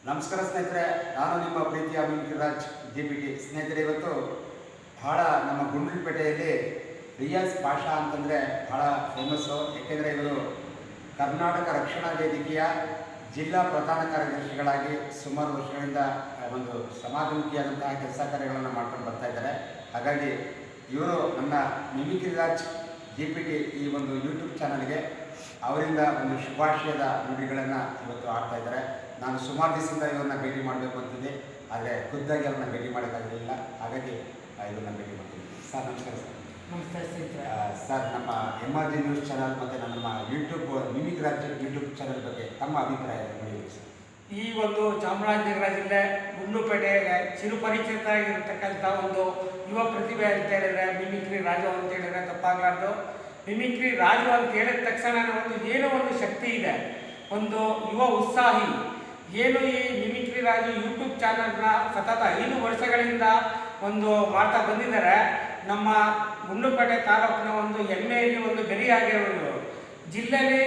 ನಮಸ್ಕಾರ ಸ್ನೇಹಿತರೆ, ನಾನು ನಿಮ್ಮ ಪ್ರೀತಿಯ ಮಿಮಿಕ್ರಿ JPT. ಸ್ನೇಹಿತರೆ, ಇವತ್ತು ಬಹಳ ನಮ್ಮ ಗುಂಡ್ಲುಪೇಟೆಯಲ್ಲಿ ರಿಯಾಜ್ ಪಾಷಾ ಅಂತಂದರೆ ಬಹಳ ಫೇಮಸ್ಸು. ಏಕೆಂದರೆ ಇವರು ಕರ್ನಾಟಕ ರಕ್ಷಣಾ ವೇದಿಕೆಯ ಜಿಲ್ಲಾ ಪ್ರಧಾನ ಕಾರ್ಯದರ್ಶಿಗಳಾಗಿ ಸುಮಾರು ವರ್ಷಗಳಿಂದ ಒಂದು ಸಮಾಜಮುಖಿಯಾದಂತಹ ಕೆಲಸ ಕಾರ್ಯಗಳನ್ನು ಮಾಡ್ಕೊಂಡು ಬರ್ತಾ ಇದ್ದಾರೆ. ಹಾಗಾಗಿ ಇವರು ನನ್ನ ಮಿಮಿಕ್ರಿ JPT ಈ ಒಂದು ಯೂಟ್ಯೂಬ್ ಚಾನಲ್ಗೆ ಅವರಿಂದ ಒಂದು ಶುಭಾಶಯದ ನುಡಿಗಳನ್ನು ಇವತ್ತು ಆಡ್ತಾ ಇದ್ದಾರೆ. ನಾನು ಸುಮಾರು ದಿವಸದಿಂದ ಇವ್ರನ್ನ ಭೇಟಿ ಮಾಡಬೇಕು ಅಂತಿದ್ದೆ, ಆದರೆ ಖುದ್ದಾಗಿ ಅವ್ರನ್ನ ಭೇಟಿ ಮಾಡೋಕ್ಕಾಗಲಿಲ್ಲ. ಹಾಗಾಗಿ ಇವ್ರನ್ನ ಭೇಟಿ ಮಾಡ್ತೀನಿ. ಸರ್ ನಮಸ್ಕಾರ. ಸರ್ ನಮಸ್ತೆ ಸರ್, ನಮ್ಮ MRG ನ್ಯೂಸ್ ಚಾನಲ್ ಮತ್ತು ನಮ್ಮ ಯೂಟ್ಯೂಬ್ ಮಿಮಿಕ್ರಿ ಯೂಟ್ಯೂಬ್ ಚಾನಲ್ ಬಗ್ಗೆ ತಮ್ಮ ಅಭಿಪ್ರಾಯ ಹೇಳಿ ಸರ್. ಈ ಒಂದು ಚಾಮರಾಜನಗರ ಜಿಲ್ಲೆ ಗುಂಡ್ಲುಪೇಟೆಗೆ ಚಿರುಪರಿಚಿತ ಆಗಿರತಕ್ಕಂಥ ಒಂದು ಯುವ ಪ್ರತಿಭೆ ಅಂತ ಹೇಳಿದ್ರೆ ಮಿಮಿಕ್ರಿ ರಾಜು ಅಂತ ಹೇಳಿದ್ರೆ ತಪ್ಪಾಗಲಾರ್ದು. ಮಿಮಿಕ್ರಿ ರಾಜು ಅಂತ ಹೇಳಿದ ತಕ್ಷಣ ಏನೋ ಒಂದು ಶಕ್ತಿ ಇದೆ, ಒಂದು ಯುವ ಉತ್ಸಾಹಿ. ಏನು ಈ ಮಿಮಿಕ್ರಿ ರಾಜು ಯೂಟ್ಯೂಬ್ ಚಾನಲ್ನ ಸತತ 5 ವರ್ಷಗಳಿಂದ ಒಂದು ಮಾಡ್ತಾ ಬಂದಿದ್ದಾರೆ. ನಮ್ಮ ಗುಂಡ್ಲುಪೇಟೆ ತಾಲೂಕಿನ ಒಂದು ಹೆಮ್ಮೆಯಲ್ಲಿ ಒಂದು ಗರಿಯಾಗಿರೋರು. ಜಿಲ್ಲೆಯಲ್ಲಿ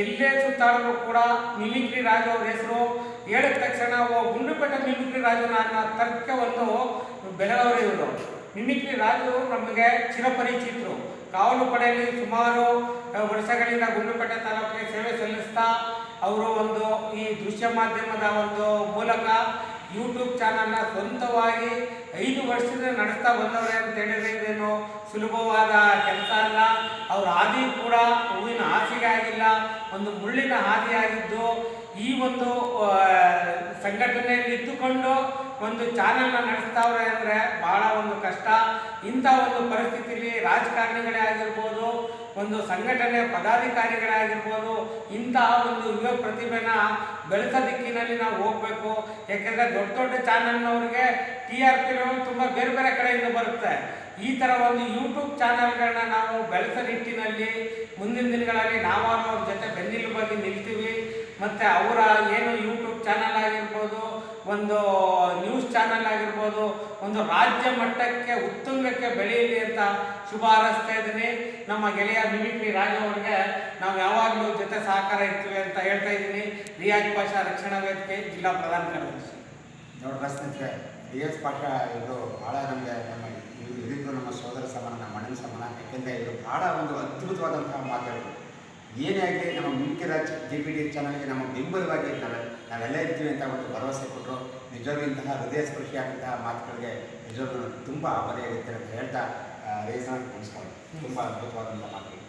ಎಲ್ಲೇ ಸುತ್ತಾಡಿದ್ರು ಕೂಡ ಮಿಮಿಕ್ರಿ ರಾಜು ಅವ್ರ ಹೆಸರು ಹೇಳಿದ ತಕ್ಷಣ ಗುಂಡ್ಲುಪೇಟೆ ಮಿಮಿಕ್ರಿ ರಾಜು ನನ್ನ ತರ್ಕ ಒಂದು ಬೆಳೆದವರು ಇವರು. ಮಿಮಿಕ್ರಿ ರಾಜು ನಮಗೆ ಚಿರಪರಿಚಿತರು. ಕಾವಲು ಪಡೆಯಲ್ಲಿ ಸುಮಾರು ವರ್ಷಗಳಿಂದ ಗುಂಡ್ಲುಪೇಟೆ ತಾಲೂಕಿಗೆ ಸೇವೆ ಸಲ್ಲಿಸ್ತಾ ಅವರು ಒಂದು ಈ ದೃಶ್ಯ ಮಾಧ್ಯಮದ ಒಂದು ಮೂಲಕ ಯೂಟ್ಯೂಬ್ ಚಾನಲ್ನ ಸ್ವಂತವಾಗಿ 5 ವರ್ಷದಿಂದ ನಡೆಸ್ತಾ ಬಂದವರೇ ಅಂತ ಹೇಳಿದ್ರೆ ಇದೇನು ಸುಲಭವಾದ ಕೆಲಸ ಅಲ್ಲ. ಅವ್ರ ಹಾದಿ ಕೂಡ ಹೂವಿನ ಹಾಸಿಗೆ ಆಗಿಲ್ಲ, ಒಂದು ಮುಳ್ಳಿನ ಹಾದಿಯಾಗಿದ್ದು ಈ ಒಂದು ಸಂಘಟನೆಯಲ್ಲಿ ಇದ್ದುಕೊಂಡು ಒಂದು ಚಾನಲ್ನ ನಡೆಸ್ತಾವ್ರೆ ಅಂದರೆ ಬಹಳ ಒಂದು ಕಷ್ಟ. ಇಂಥ ಒಂದು ಪರಿಸ್ಥಿತಿಯಲ್ಲಿ ರಾಜಕಾರಣಿಗಳೇ ಆಗಿರ್ಬೋದು, ಒಂದು ಸಂಘಟನೆ ಪದಾಧಿಕಾರಿಗಳೇ ಆಗಿರ್ಬೋದು, ಇಂತಹ ಒಂದು ಯುವ ಪ್ರತಿಭೆನ ಬೆಳೆಸೋ ದಿಕ್ಕಿನಲ್ಲಿ ನಾವು ಹೋಗಬೇಕು. ಯಾಕೆಂದರೆ ದೊಡ್ಡ ದೊಡ್ಡ ಚಾನಲ್ನವ್ರಿಗೆ TRP ತುಂಬ ಬೇರೆ ಬೇರೆ ಕಡೆಯಿಂದ ಬರುತ್ತೆ. ಈ ಥರ ಒಂದು ಯೂಟ್ಯೂಬ್ ಚಾನಲ್ಗಳನ್ನ ನಾವು ಬೆಳೆಸೋ ನಿಟ್ಟಿನಲ್ಲಿ ಮುಂದಿನ ದಿನಗಳಲ್ಲಿ ನಾವು ಅವ್ರ ಜೊತೆ ಬೆನ್ನೆಲುಬಾಗಿ ನಿಲ್ತೀವಿ. ಮತ್ತು ಅವರ ಏನು ಯೂಟ್ಯೂಬ್ ಚಾನಲ್ ಆಗಿರ್ಬೋದು, ಒಂದು ನ್ಯೂಸ್ ಚಾನಲ್ ಆಗಿರ್ಬೋದು, ಒಂದು ರಾಜ್ಯ ಮಟ್ಟಕ್ಕೆ ಉತ್ತುಂಗಕ್ಕೆ ಬೆಳೆಯಲಿ ಅಂತ ಶುಭ ಹಾರೈಸ್ತಾ ಇದ್ದೀನಿ. ನಮ್ಮ ಗೆಳೆಯ ಮಿಮಿಕ್ರಿ ರಾಜು ಅವರಿಗೆ ನಾವು ಯಾವಾಗಲೂ ಜೊತೆ ಸಹಕಾರ ಇರ್ತೀವಿ ಅಂತ ಹೇಳ್ತಾ ಇದ್ದೀನಿ. ರಿಯಾಜ್ ಪಾಷಾ ರಕ್ಷಣಾ ವೇದಿಕೆ ಜಿಲ್ಲಾ ಪ್ರಧಾನ ಕಾರ್ಯದರ್ಶಿ. ನೋಡ್ರಿ ಸ್ನೇಹಿತರೆ, ರಿಯಾಜ್ ಪಾಷಾ ಇವರು ಭಾಳ ನಮಗೆ ಇದಿದ್ರು ನಮ್ಮ ಸೋದರ ಸಮಾನ, ನಮ್ಮ ಅಣ್ಣನ ಸಮಾನ. ಯಾಕೆಂದರೆ ಇವರು ಭಾಳ ಒಂದು ಅದ್ಭುತವಾದಂತಹ ಮಾತಾಡೋದು. ಏನೇ ಆಗಲಿ ನಮ್ಮ ಮಿಮಿಕ್ರಿ JPT ಚಾನಲ್ಗೆ ನಮ್ಮ ಬೆಂಬಲವಾಗಿ ನಾವೆಲ್ಲ ಇರ್ತೀವಿ ಅಂತ ಒಂದು ಭರವಸೆ ಕೊಟ್ಟರು. ನಿಜವಾಗ್ಲೂ ಇಂತಹ ಹೃದಯ ಸ್ಪರ್ಶಿಯಾದಂತಹ ಮಾತುಗಳಿಗೆ ನಿಜವಾಗ್ಲೂ ತುಂಬ ಆಭಾರಿಯಾಗಿರ್ತಾರೆ ಅಂತ ಹೇಳ್ತಾ ರೇಸನ್ ನಮಸ್ಕಾರ. ತುಂಬ ಅದ್ಭುತವಾದಂಥ ಮಾತುಗಳು.